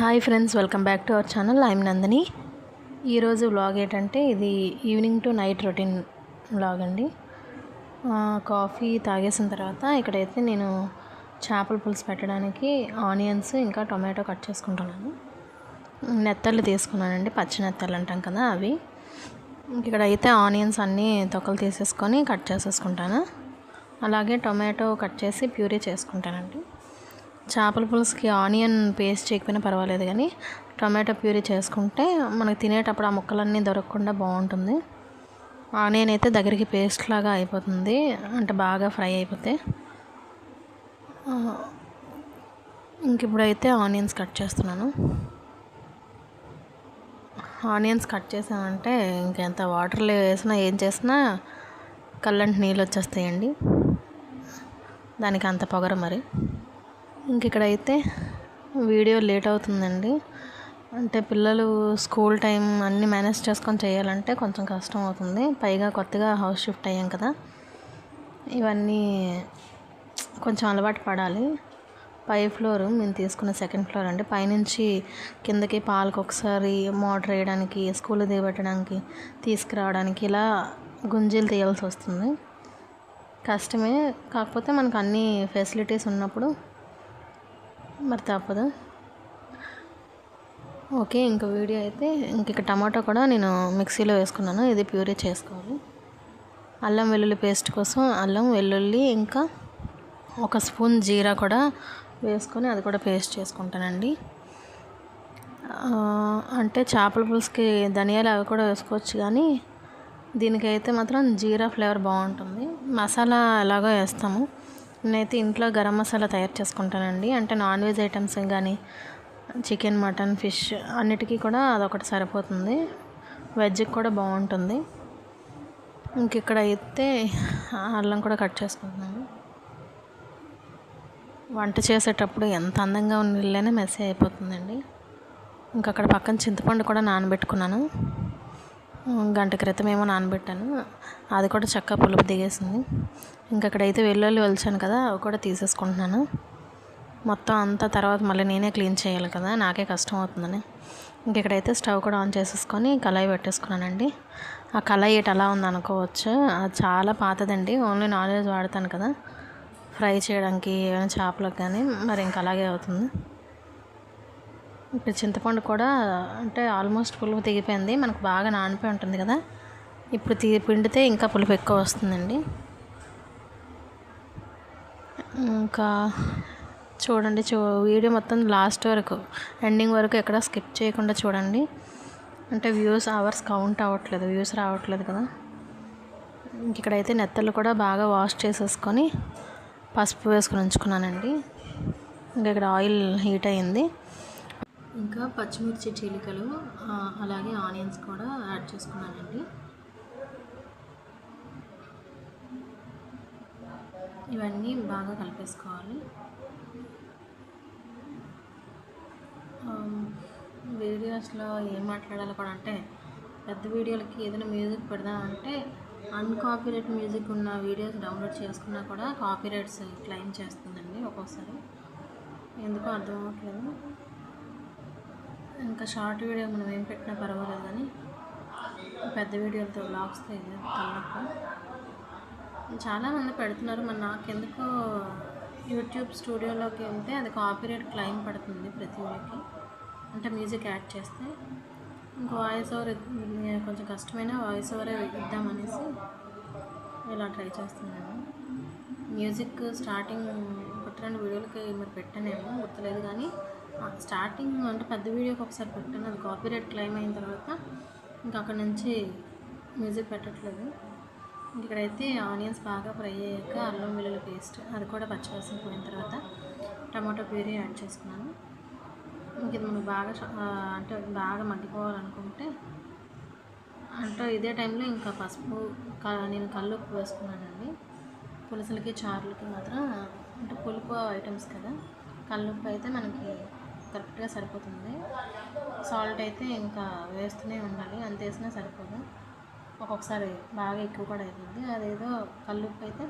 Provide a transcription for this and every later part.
Hi friends, welcome back to our channel. I'm Nandini. ఈరోజు vlog ఏంటంటే ఇది evening to night routine vlog అండి. Coffee తాగేసిన తర్వాత ఇక్కడైతే నేను చేపల పులుసు పెట్టడానికి ఆనియన్స్ ఇంకా టొమాటో కట్ చేసుకుంటున్నాను. నెత్తళ్ళు తీసుకున్నానండి, పచ్చి నెత్తళ్ళు అంటాం కదా అవి. ఇక్కడైతే ఆనియన్స్ అన్నీ తొక్కలు తీసేసుకొని కట్ చేసేసుకుంటాను. అలాగే టొమాటో కట్ చేసి ప్యూరీ చేసుకుంటానండి. చేపల పులుసుకి ఆనియన్ పేస్ట్ చేయకపోయినా పర్వాలేదు, కానీ టొమాటో ప్యూరీ చేసుకుంటే మనకు తినేటప్పుడు ఆ ముక్కలన్నీ దొరకకుండా బాగుంటుంది. ఆనియన్ అయితే దగ్గరికి పేస్ట్ లాగా అయిపోతుంది, అంటే బాగా ఫ్రై అయిపోతే. ఇంక ఇప్పుడైతే ఆనియన్స్ కట్ చేస్తున్నాను. ఆనియన్స్ కట్ చేసామంటే ఇంకెంత వాటర్లో వేసినా ఏం చేసినా కళ్ళంటి నీళ్ళు వచ్చేస్తాయండి, దానికి అంత పొగరు మరి. ఇంక ఇక్కడైతే వీడియో లేట్ అవుతుందండి, అంటే పిల్లలు స్కూల్ టైం అన్నీ మేనేజ్ చేసుకొని చేయాలంటే కొంచెం కష్టం అవుతుంది. పైగా కొత్తగా హౌస్ షిఫ్ట్ అయ్యాం కదా, ఇవన్నీ కొంచెం అలవాటు పడాలి. పై ఫ్లోర్ మేము తీసుకున్న సెకండ్ ఫ్లోర్ అండి. పైనుంచి కిందకి పాలకు ఒకసారి మోటర్ వేయడానికి, స్కూల్ దిగబెట్టడానికి, తీసుకురావడానికి ఇలా గుంజీలు తీయాల్సి వస్తుంది. కష్టమే, కాకపోతే మనకు అన్ని ఫెసిలిటీస్ ఉన్నప్పుడు మరి తప్పదు. ఓకే, ఇంక వీడియో అయితే ఇక్కడ టమాటో కూడా నేను మిక్సీలో వేసుకున్నాను. ఇది ప్యూరీ చేసుకోవాలి. అల్లం వెల్లుల్లి పేస్ట్ కోసం అల్లం వెల్లుల్లి ఇంకా ఒక స్పూన్ జీరా కూడా వేసుకొని అది కూడా పేస్ట్ చేసుకుంటానండి. అంటే చేపల పులుసుకి ధనియాలు అవి కూడా వేసుకోవచ్చు, కానీ దీనికైతే మాత్రం జీరా ఫ్లేవర్ బాగుంటుంది. మసాలా ఎలాగో వేస్తాము. నేనైతే ఇంట్లో గరం మసాలా తయారు చేసుకుంటానండి. అంటే నాన్ వెజ్ ఐటమ్స్ కానీ చికెన్, మటన్, ఫిష్ అన్నిటికీ కూడా అదొకటి సరిపోతుంది. వెజ్కి కూడా బాగుంటుంది. ఇక్కడ అయితే అల్లం కూడా కట్ చేసుకుంటున్నాను. వంట చేసేటప్పుడు ఎంత అందంగా ఉన్న ఇల్లైనా మెస్సీ అయిపోతుందండి. అక్కడ పక్కన చింతపండు కూడా నానబెట్టుకున్నాను. గంట క్రితం ఏమో నానబెట్టాను, అది కూడా చక్కగా పులుపు దిగేసింది. అక్కడైతే వెల్లుల్లి వలిచాను కదా, అవి కూడా తీసేసుకుంటున్నాను. మొత్తం అంతా తర్వాత మళ్ళీ నేనే క్లీన్ చేయాలి కదా, నాకే కష్టం అవుతుందని. ఇక్కడైతే స్టవ్ కూడా ఆన్ చేసేసుకొని కళాయి పెట్టేసుకున్నానండి. ఆ కళాయి ఇటు అలా ఉంది అనుకోవచ్చు, అది చాలా పాతదండి. ఓన్లీ నాన్ వెజ్ వాడతాను కదా, ఫ్రై చేయడానికి ఏమైనా చేపలకు కానీ, మరి ఇంక అలాగే అవుతుంది. ఇప్పుడు చింతపండు కూడా అంటే ఆల్మోస్ట్ పులుపు తెగిపోయింది. మనకు బాగా నానిపోయి ఉంటుంది కదా, ఇప్పుడు పిండితే ఇంకా పులుపు ఎక్కువ వస్తుందండి. ఇంకా చూడండి, వీడియో మొత్తం లాస్ట్ వరకు ఎండింగ్ వరకు ఎక్కడ స్కిప్ చేయకుండా చూడండి. అంటే వ్యూస్ అవర్స్ కౌంట్ అవ్వట్లేదు, వ్యూస్ రావట్లేదు కదా. ఇక్కడైతే నెత్తళ్ళు కూడా బాగా వాష్ చేసేసుకొని పసుపు వేసుకొని ఉంచుకున్నానండి. ఇక్కడ ఆయిల్ హీట్ అయ్యింది. ఇంకా పచ్చిమిర్చి చీలికలు అలాగే ఆనియన్స్ కూడా యాడ్ చేసుకున్నానండి. ఇవన్నీ బాగా కలిపేసుకోవాలి. వీడియోస్లో ఏం మాట్లాడాలో కూడా, అంటే పెద్ద వీడియోలకి ఏదైనా మ్యూజిక్ పెడదామంటే అన్కాపీరైట్ మ్యూజిక్ ఉన్న వీడియోస్ డౌన్లోడ్ చేసుకున్నా కూడా కాపీరైట్స్ క్లెయిమ్ చేస్తుందండి ఒక్కొక్కసారి, ఎందుకో అర్థం అవ్వట్లేదు. ఇంకా షార్ట్ వీడియో మనం ఏం పెట్టినా పర్వాలేదు, కానీ పెద్ద వీడియోలతో బ్లాగ్స్తో ఇది తలనొప్పి. చాలామంది పెడుతున్నారు, మరి నాకెందుకో యూట్యూబ్ స్టూడియోలోకి వెళ్తే అది కాపీరైట్ క్లెయిమ్ పడుతుంది ప్రతి వీడియోకి, అంటే మ్యూజిక్ యాడ్ చేస్తే. ఇంకా వాయిస్ ఓవర్ కొంచెం కష్టమైన వాయిస్ ఓవరే ఇద్దామనేసి ఇలా ట్రై చేస్తున్నాను. మ్యూజిక్ స్టార్టింగ్ 1-2 వీడియోలకి మరి పెట్టానేమో గుర్తులేదు, కానీ స్టార్టింగ్ అంటే పెద్ద వీడియోకి ఒకసారి పెట్టాను, అది కాపీరైట్ క్లెయిమ్ అయిన తర్వాత ఇంకా అక్కడ నుంచి మ్యూజిక్ పెట్టట్లేదు. ఇక్కడైతే ఆనియన్స్ బాగా ఫ్రై అయ్యాక అల్లం వెల్లుల్లి పేస్ట్ అది కూడా పచ్చివాసన పోయిన తర్వాత టమాటో ప్యూరీ యాడ్ చేసుకున్నాను. ఇది మనకు బాగా అంటే బాగా మగ్గిపోవాలనుకుంటే అంటే ఇదే టైంలో ఇంకా పసుపు, నేను కల్లుప్పు వేసుకున్నానండి. పులుసులకి చారులకి మాత్రం, అంటే పులుపు ఐటమ్స్ కదా, కల్లుప్పు అయితే మనకి కరెక్ట్గా సరిపోతుంది. సాల్ట్ అయితే ఇంకా వేస్తూనే ఉండాలి, అంత వేసినా సరిపోదు, ఒక్కొక్కసారి బాగా ఎక్కువ కూడా అవుతుంది. అదేదో కల్లుప్పు అయితే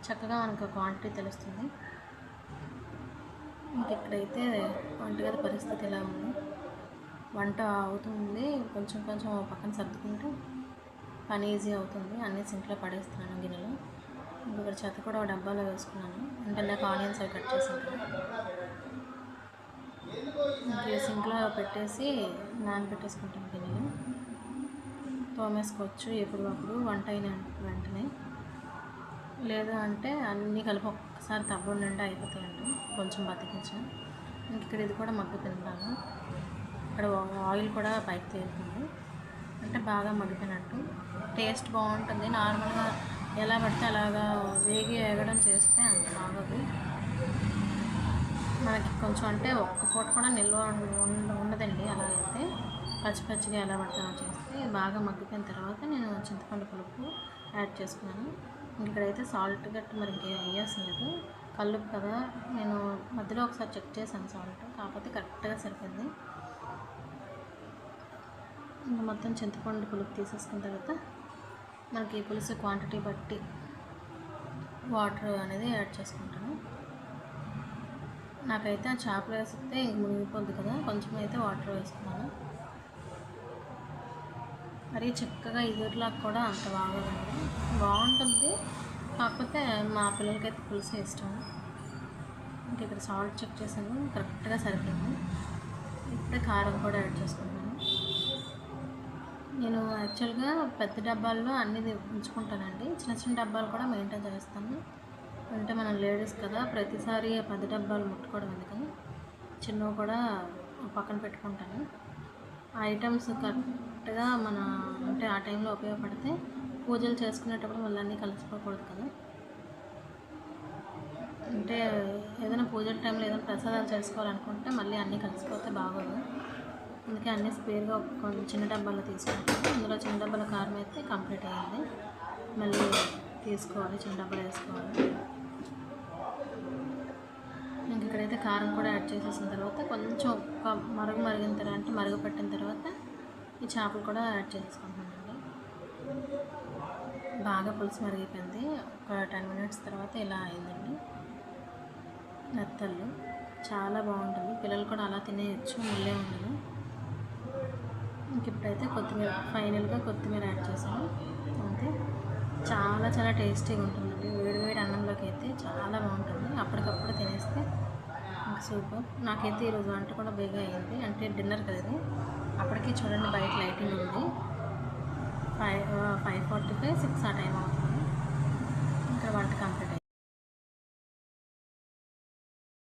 చక్కగా మనకు క్వాంటిటీ తెలుస్తుంది. ఇంక ఇక్కడైతే వంటగది పరిస్థితి ఇలా ఉంది. వంట అవుతుంది, కొంచెం కొంచెం పక్కన సర్దుకుంటే పని ఈజీ అవుతుంది. అన్నీ సింక్లో పడేస్తున్నాను గిన్నెలు. ఇంకొకటి చెత్త కూడా ఒక డబ్బాలో వేసుకున్నాను, అంటే ఇందాక ఆనియన్స్ అవి కట్ చేసాను కదా. ఇంక సింక్లో పెట్టేసి నానబెట్టేసుకుంటాను గిన్నెలు. తోమేసుకోవచ్చు ఎప్పుడప్పుడు వంట అయిన వెంటనే. లేదు అంటే అన్నీ కలిపి ఒక్కసారి తవ్వడం నిండా అయిపోతాయండి, కొంచెం బతికించిన. ఇంక ఇక్కడ ఇది కూడా మగ్గిపోయింది బాగా. ఇక్కడ ఆయిల్ కూడా పైకి తేలుతుంది, అంటే బాగా మగ్గిపోయినట్టు. టేస్ట్ బాగుంటుంది. నార్మల్గా ఎలా పడితే అలాగా వేగడం చేస్తే అంత బాగోదు. మనకి కొంచెం అంటే ఒక్క పూట కూడా నిల్వ ఉండదండి. అలా అయితే పచ్చిగా ఎలా పడితే అలా చేస్తే. బాగా మగ్గిపోయిన తర్వాత నేను చింతపండు పులుపు యాడ్ చేసుకున్నాను. ఇక్కడైతే సాల్ట్ గట్టి మరి ఇంకేం వేయాల్సిన లేదు, కల్లుపు కదా. నేను మధ్యలో ఒకసారి చెక్ చేశాను సాల్ట్, కాకపోతే కరెక్ట్గా సరిపోయింది. ఇంకా మొత్తం చింతపండు పులుపు తీసేసుకున్న తర్వాత మనకి పులుసు క్వాంటిటీ బట్టి వాటర్ అనేది యాడ్ చేసుకుంటాను. నాకైతే ఆ చేపలు వేస్తే ఇంక మునిగిపోద్ది కదా, కొంచెం అయితే వాటర్ వేసుకున్నాను. మరీ చిక్కగా ఇగురులాగా కూడా అంత బాగుంటుంది, కాకపోతే మా పిల్లలకైతే పులుసు ఇష్టం. ఇంక ఇక్కడ సాల్ట్ చెక్ చేసాను, కరెక్ట్గా సరిపోయింది. ఇప్పుడే కారం కూడా యాడ్ చేసుకుంటాను. నేను యాక్చువల్గా పెద్ద డబ్బాల్లో అన్నీ ఉంచుకుంటానండి, చిన్న చిన్న డబ్బాలు కూడా మెయింటైన్ చేస్తాను. అంటే మనం లేడీస్ కదా, ప్రతిసారి పెద్ద డబ్బాలు ముట్టుకోవడం ఎందుకని చిన్నవి కూడా పక్కన పెట్టుకుంటాను. ఆ ఐటమ్స్ కరెక్ట్గా మన అంటే ఆ టైంలో ఉపయోగపడితే పూజలు చేసుకునేటప్పుడు మళ్ళీ అన్నీ కలిసిపోకూడదు కదా. అంటే ఏదైనా పూజల టైంలో ఏదైనా ప్రసాదాలు చేసుకోవాలనుకుంటే మళ్ళీ అన్నీ కలిసిపోతే బాగోదు. అందుకే అన్నీ స్పేర్గా కొంచెం చిన్న డబ్బాలో తీసుకుంటాను. అందులో చిన్న డబ్బాల కారం అయితే కంప్లీట్ అయ్యింది, మళ్ళీ తీసుకోవాలి, చిన్న డబ్బాలు వేసుకోవాలి. ఇంక ఇక్కడైతే కారం కూడా యాడ్ చేసేసిన తర్వాత కొంచెం ఒక మరిగిన తర్వాత అంటే మరుగుపెట్టిన తర్వాత ఈ చేపలు కూడా యాడ్ చేసుకుంటున్నానండి. బాగా పులుసు మరిగిపోయింది. ఒక 10 minutes తర్వాత ఇలా అయిందండి. నెత్తళ్ళు చాలా బాగుంటుంది, పిల్లలు కూడా అలా తినేయచ్చు, ముళ్ళే ఉండదు. ఇంక ఇప్పుడైతే ఫైనల్గా కొత్తిమీర యాడ్ చేశాను అంతే. చాలా చాలా టేస్టీగా ఉంటుందండి, వేడి అన్నంలోకి అయితే చాలా బాగుంటుంది. అప్పటికప్పుడు తినేస్తే ఇంకా సూపర్. నాకైతే ఈరోజు వంట కూడా బేగా అయింది, అంటే డిన్నర్ కదా. అప్పటికి చూడండి బయట లైటింగ్ ఉంది, 5:45, 6 ఆ టైం అవుతుంది. ఇంకా వంట